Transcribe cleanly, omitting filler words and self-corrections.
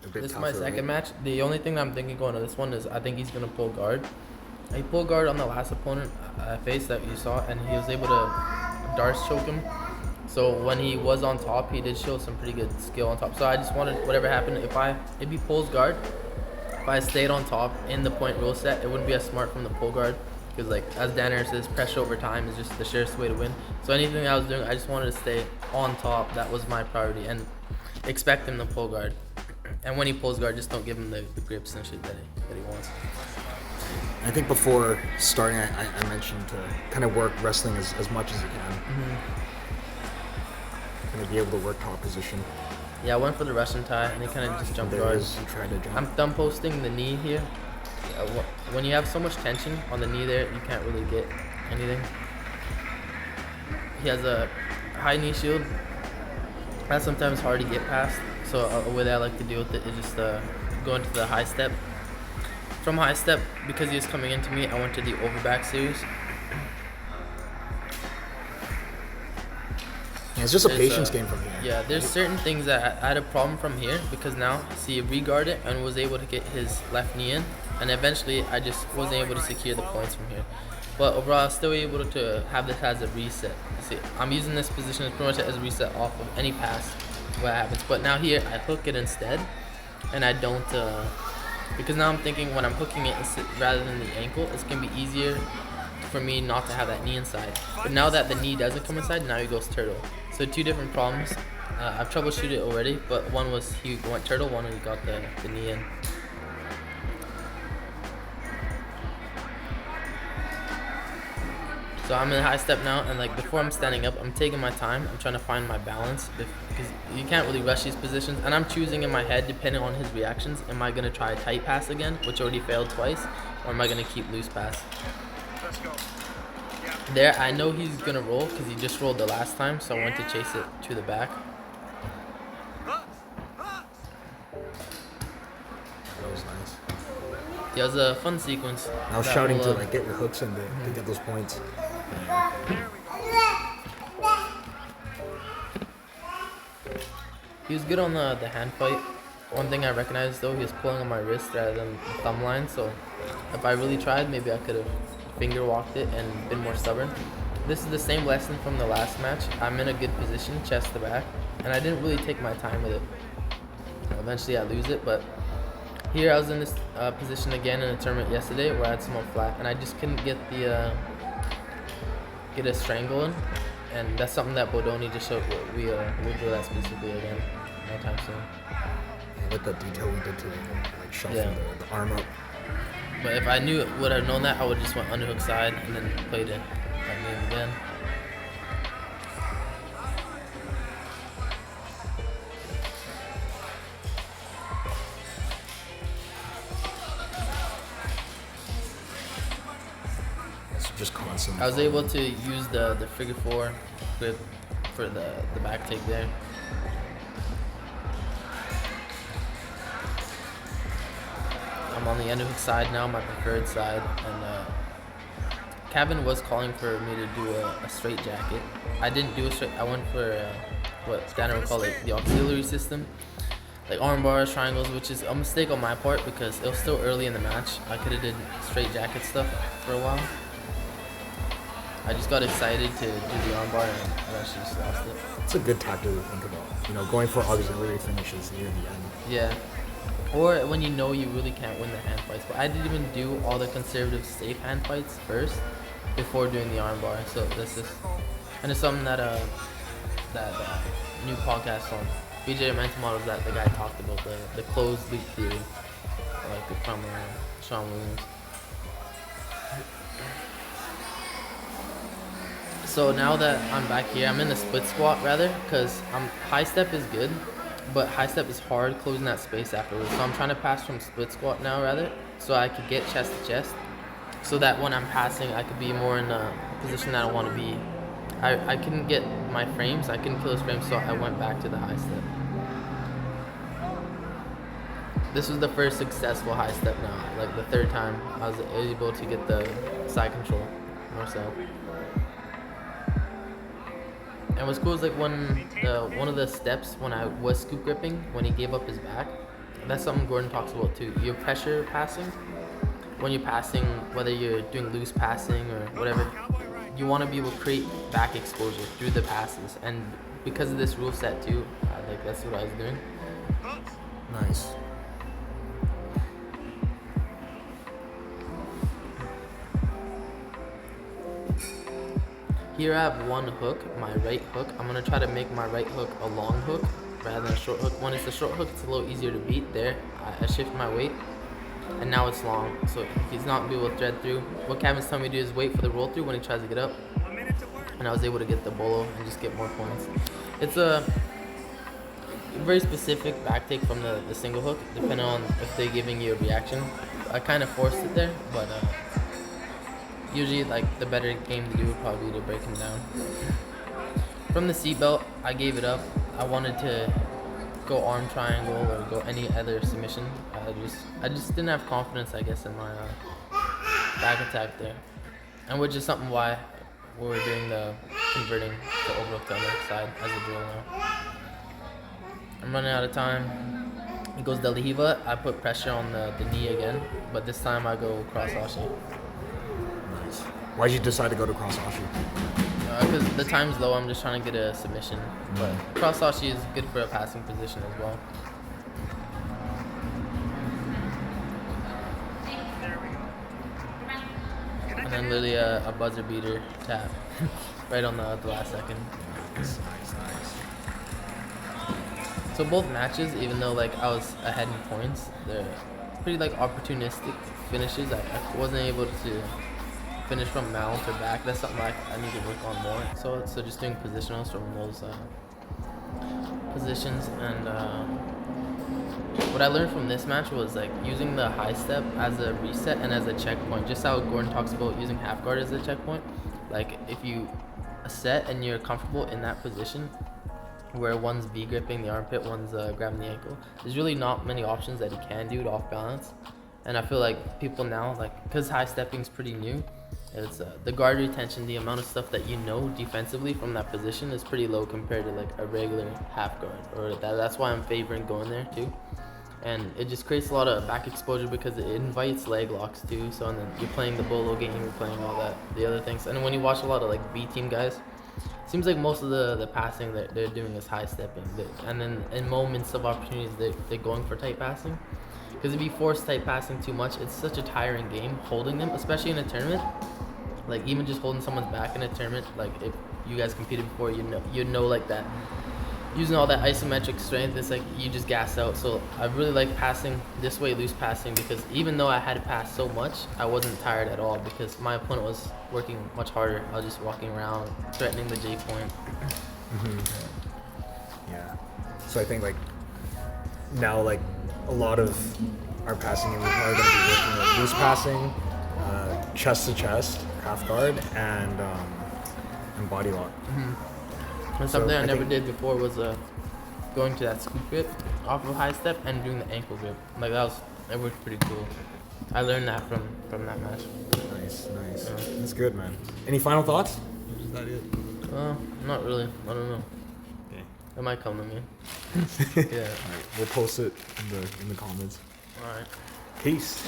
a bit This is tougher, my second right? match. The only thing that I'm thinking going to this one is I think he's gonna pull guard. He pulled guard on the last opponent I faced that you saw, and he was able to Darce choke him. So when he was on top, he did show some pretty good skill on top. So I just wanted whatever happened, if he pulls guard, if I stayed on top in the point rule set, it wouldn't be as smart from the pull guard. Because like as Danner says, pressure over time is just the surest way to win. So anything I was doing, I just wanted to stay on top. That was my priority, and expect him to pull guard. And when he pulls guard, just don't give him the grips and shit that he wants. I think before starting, I mentioned to kind of work wrestling as much as you can. Kind of be able to work top position. Yeah, I went for the Russian tie, and he kind of just jumped guard. You tried to jump. I'm thumb posting the knee here. When you have so much tension on the knee there, you can't really get anything. He has a high knee shield. That's sometimes hard to get past. So a way that I like to deal with it is just go into the high step. From high step, because he was coming into me, I went to the overback series. Yeah, it's just a patience game from here. Yeah, there's certain things that I had a problem from here because now, see, he re-guarded it and was able to get his left knee in, and eventually I just wasn't able to secure the points from here. But overall, I was still able to have this as a reset. See, I'm using this position as pretty much as a reset off of any pass, what happens. But now here, I hook it instead, and I don't, because now I'm thinking when I'm hooking it rather than the ankle, it's going to be easier for me not to have that knee inside. But now that the knee doesn't come inside, now he goes turtle. So two different problems. I've troubleshooted it already, but one was he went turtle, one he got the knee in. So I'm in high step now, and like before I'm standing up, I'm taking my time. I'm trying to find my balance because you can't really rush these positions. And I'm choosing in my head, depending on his reactions, am I gonna try a tight pass again, which already failed twice, or am I gonna keep loose pass? Let's go. There, I know he's gonna roll because he just rolled the last time, so I went to chase it to the back. That was nice. Yeah, it was a fun sequence. I was shouting to like get your hooks in to get those points. He was good on the hand fight. One thing I recognized though, he was pulling on my wrist rather than the thumb line, so if I really tried, maybe I could have finger walked it and been more stubborn. This is the same lesson from the last match. I'm in a good position, chest to back, and I didn't really take my time with it. Eventually I lose it, but here I was in this position again in a tournament yesterday where I had someone flat, and I just couldn't get get a strangle in, and that's something that Bodoni just showed. We'll do that specifically again, no time soon. I like that detail we did to like shuffling the arm up. But if I would have known that, I would have just went underhook side and then played that game again. So just constant. I was able to use the figure four grip for the back take there. I'm on the underhook side now, my preferred side, and Kevin was calling for me to do a straight jacket. I didn't do a straight. I went for what Danner would call it the auxiliary system, like arm bars, triangles, which is a mistake on my part because it was still early in the match. I could have did straight jacket stuff for a while. I just got excited to do the arm bar and I actually just lost it. It's a good tactic to think about. You know, going for auxiliary finishes near the end. Yeah. Or when you know you really can't win the hand fights. But I didn't even do all the conservative safe hand fights first before doing the arm bar. So this is, and it's something that that new podcast on BJJ Mental Models that the guy talked about, the closed loop theory, like from Sean Williams. So now that I'm back here, I'm in the split squat rather, because high step is good, but high step is hard closing that space afterwards. So I'm trying to pass from split squat now rather, so I could get chest to chest, so that when I'm passing, I could be more in a position that I want to be. I couldn't get my frames, I couldn't kill his frames, so I went back to the high step. This was the first successful high step now, like the third time I was able to get the side control more so. And what's cool is like when one of the steps when I was scoop gripping, when he gave up his back, that's something Gordon talks about too. Your pressure passing, when you're passing, whether you're doing loose passing or whatever, you want to be able to create back exposure through the passes. And because of this rule set too, like that's what I was doing. Nice. Here I have one hook, my right hook. I'm gonna try to make my right hook a long hook rather than a short hook. When it's a short hook, it's a little easier to beat. There, I shift my weight, and now it's long, so he's not able to thread through. What Kevin's telling me to do is wait for the roll through when he tries to get up, and I was able to get the bolo and just get more points. It's a very specific back take from the single hook, depending on if they're giving you a reaction. I kind of forced it there, but usually like the better game to do would probably be to break him down. From the seatbelt, I gave it up. I wanted to go arm triangle or go any other submission. I just didn't have confidence, I guess, in my back attack there, and which is something why we were doing the converting the overhook to the other side as a drill now. I'm running out of time. It goes Delihiva. I put pressure on the knee again, but this time I go cross ashi. Nice. Why'd you decide to go to cross ashi? Because the time's low, I'm just trying to get a submission. But cross ashi is good for a passing position as well. And then literally a buzzer beater tap right on the last second. Nice. So both matches, even though like I was ahead in points, they're pretty like opportunistic finishes. I wasn't able to finish from mount or back. That's something I need to work on more. So just doing positionals from those positions. And what I learned from this match was like using the high step as a reset and as a checkpoint. Just how Gordon talks about using half guard as a checkpoint. Like if you set and you're comfortable in that position, where one's V gripping the armpit, one's grabbing the ankle, there's really not many options that he can do to off balance. And I feel like people now, like, because high stepping's pretty new, it's the guard retention, the amount of stuff that you know defensively from that position is pretty low compared to like a regular half guard, or that's why I'm favoring going there too. And it just creates a lot of back exposure because it invites leg locks too. So and then you're playing the bolo game, you're playing all that, the other things. And when you watch a lot of like B team guys, seems like most of the passing that they're doing is high stepping, and then in moments of opportunities they're going for tight passing, because if you force tight passing too much, it's such a tiring game holding them, especially in a tournament. Like even just holding someone's back in a tournament, like if you guys competed before, you know like that using all that isometric strength, it's like you just gas out. So I really like passing this way, loose passing, because even though I had to pass so much, I wasn't tired at all because my opponent was working much harder. I was just walking around, threatening the J point. Yeah. So I think like now like a lot of our passing games are going to be working with loose passing, chest to chest, half guard, and body lock. And something I never did before was going to that scoop grip off of high step and doing the ankle grip. Like it worked pretty cool. I learned that from that match. Nice. Yeah. That's good, man. Any final thoughts? Is that it? Not really. I don't know. Okay. It might come to me. Yeah. All right. We'll post it in the comments. All right. Peace.